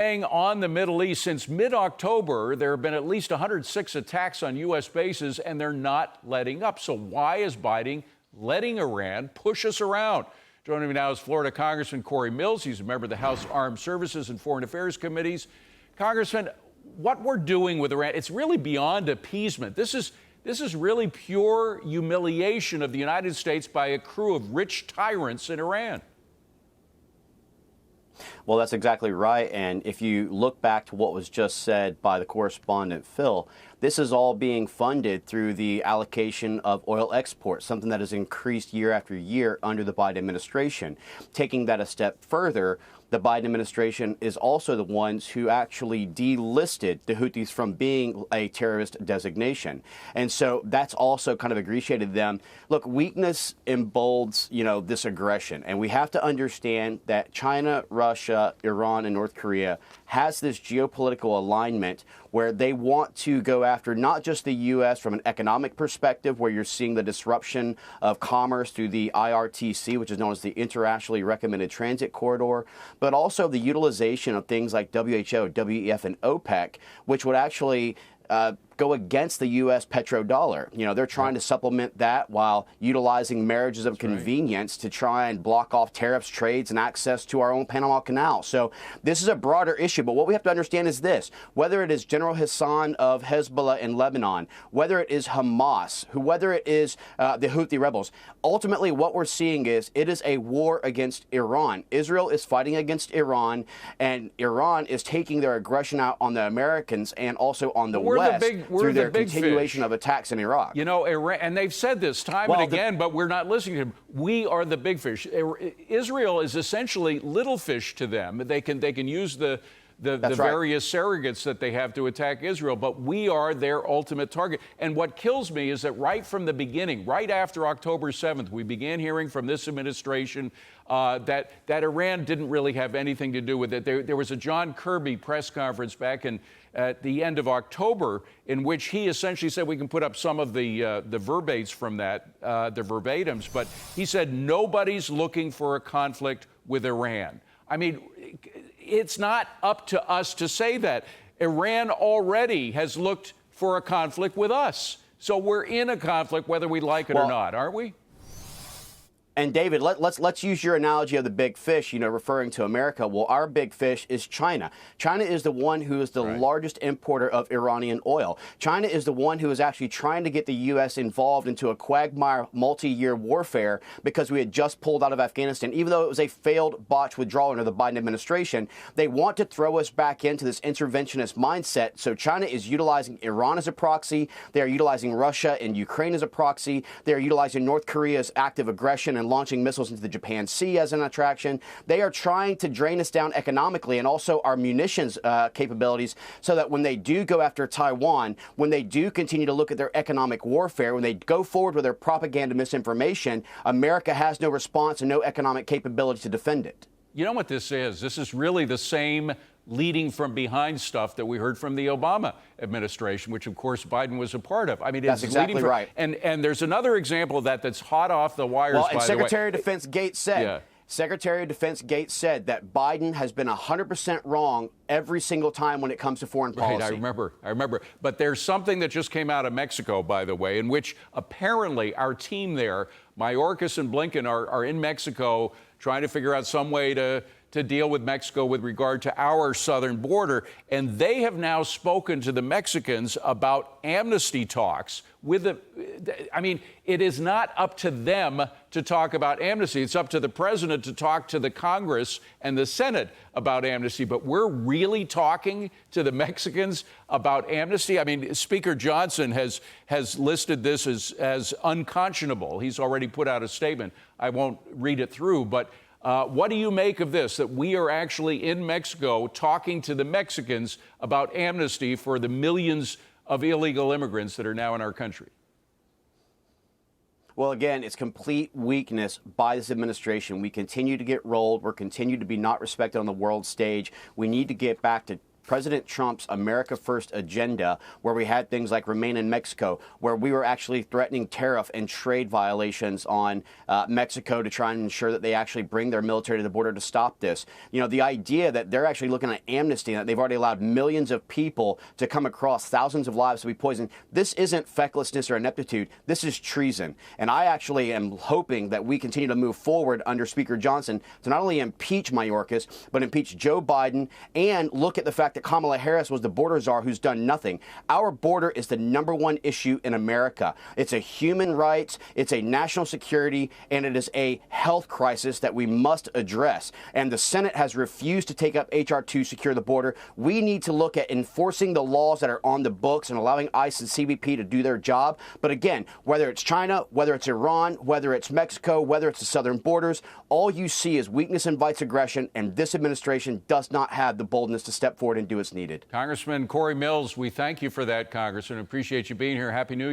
On the Middle East, since mid-October, there have been at least 106 attacks on U.S. bases, and they're not letting up. So why is Biden letting Iran push us around? Joining me now is Florida Congressman Cory Mills. He's a member of the House Armed Services and Foreign Affairs Committees. Congressman, what we're doing with Iran, it's really beyond appeasement. This is really pure humiliation of the United States by a crew of rich tyrants in Iran. Well, that's exactly right. And if you look back to what was just said by the correspondent Phil, this is all being funded through the allocation of oil exports, something that has increased year after year under the Biden administration. Taking that a step further, the Biden administration is also the ones who actually delisted the Houthis from being a terrorist designation. And so that's also kind of ingratiated them. Look, weakness emboldens, this aggression. And we have to understand that China, Russia, Iran, and North Korea has this geopolitical alignment where they want to go after not just the U.S. from an economic perspective, where you're seeing the disruption of commerce through the IRTC, which is known as the Internationally Recommended Transit Corridor, but also the utilization of things like WHO, WEF, and OPEC, which would actually go against the U.S. petrodollar. They're trying to supplement that while utilizing marriages of convenience to try and block off tariffs, trades, and access to our own Panama Canal. So this is a broader issue. But what we have to understand is this: whether it is General Hassan of Hezbollah in Lebanon, whether it is Hamas, whether it is the Houthi rebels, ultimately what we're seeing is it is a war against Iran. Israel is fighting against Iran, and Iran is taking their aggression out on the Americans and also on the West. Through their continuation of attacks in Iraq. Iran, and they've said this time and again, but we're not listening to them. We are the big fish. Israel is essentially little fish to them. They can use the various surrogates that they have to attack Israel, but we are their ultimate target. And what kills me is that right from the beginning, right after October 7th, we began hearing from this administration that Iran didn't really have anything to do with it. There was a John Kirby press conference back at the end of October in which he essentially said, we can put up some of the verbates from that, the verbatims, but he said nobody's looking for a conflict with Iran. I mean, it's not up to us to say that. Iran already has looked for a conflict with us. So we're in a conflict whether we like it or not, aren't we? And David, let's use your analogy of the big fish, referring to America. Well, our big fish is China. China is the one who is the largest importer of Iranian oil. China is the one who is actually trying to get the U.S. involved into a quagmire multi-year warfare because we had just pulled out of Afghanistan. Even though it was a failed botched withdrawal under the Biden administration, they want to throw us back into this interventionist mindset. So China is utilizing Iran as a proxy. They are utilizing Russia and Ukraine as a proxy. They are utilizing North Korea's active aggression and launching missiles into the Japan Sea as an attraction. They are trying to drain us down economically and also our munitions capabilities so that when they do go after Taiwan, when they do continue to look at their economic warfare, when they go forward with their propaganda misinformation, America has no response and no economic capability to defend it. You know what this is? This is really the same leading from behind stuff that we heard from the Obama administration, which, of course, Biden was a part of. I mean, that's exactly right. And there's another example of that that's hot off the wires, by the way. Well, and Secretary of Defense Gates said, Secretary of Defense Gates said that Biden has been 100% wrong every single time when it comes to foreign policy. Right, I remember. But there's something that just came out of Mexico, by the way, in which apparently our team there, Mayorkas and Blinken, are in Mexico trying to figure out some way to deal with Mexico with regard to our southern border. And they have now spoken to the Mexicans about amnesty talks it is not up to them to talk about amnesty. It's up to the president to talk to the Congress and the Senate about amnesty. But we're really talking to the Mexicans about amnesty. I mean, Speaker Johnson has listed this as unconscionable. He's already put out a statement. I won't read it through, but what do you make of this, that we are actually in Mexico talking to the Mexicans about amnesty for the millions of illegal immigrants that are now in our country? Well, again, it's complete weakness by this administration. We continue to get rolled. We're continue to be not respected on the world stage. We need to get back to President Trump's America First agenda, where we had things like Remain in Mexico, where we were actually threatening tariff and trade violations on Mexico to try and ensure that they actually bring their military to the border to stop this. You know, the idea that they're actually looking at amnesty, that they've already allowed millions of people to come across, thousands of lives to be poisoned. This isn't fecklessness or ineptitude. This is treason. And I actually am hoping that we continue to move forward under Speaker Johnson to not only impeach Mayorkas, but impeach Joe Biden and look at the fact that Kamala Harris was the border czar who's done nothing. Our border is the #1 issue in America. It's a human rights, it's a national security, and it is a health crisis that we must address. And the Senate has refused to take up H.R. 2 secure the border. We need to look at enforcing the laws that are on the books and allowing ICE and CBP to do their job. But again, whether it's China, whether it's Iran, whether it's Mexico, whether it's the southern borders, all you see is weakness invites aggression, and this administration does not have the boldness to step forward and do what's needed. Congressman Cory Mills, we thank you for that, Congressman. Appreciate you being here. Happy New Year.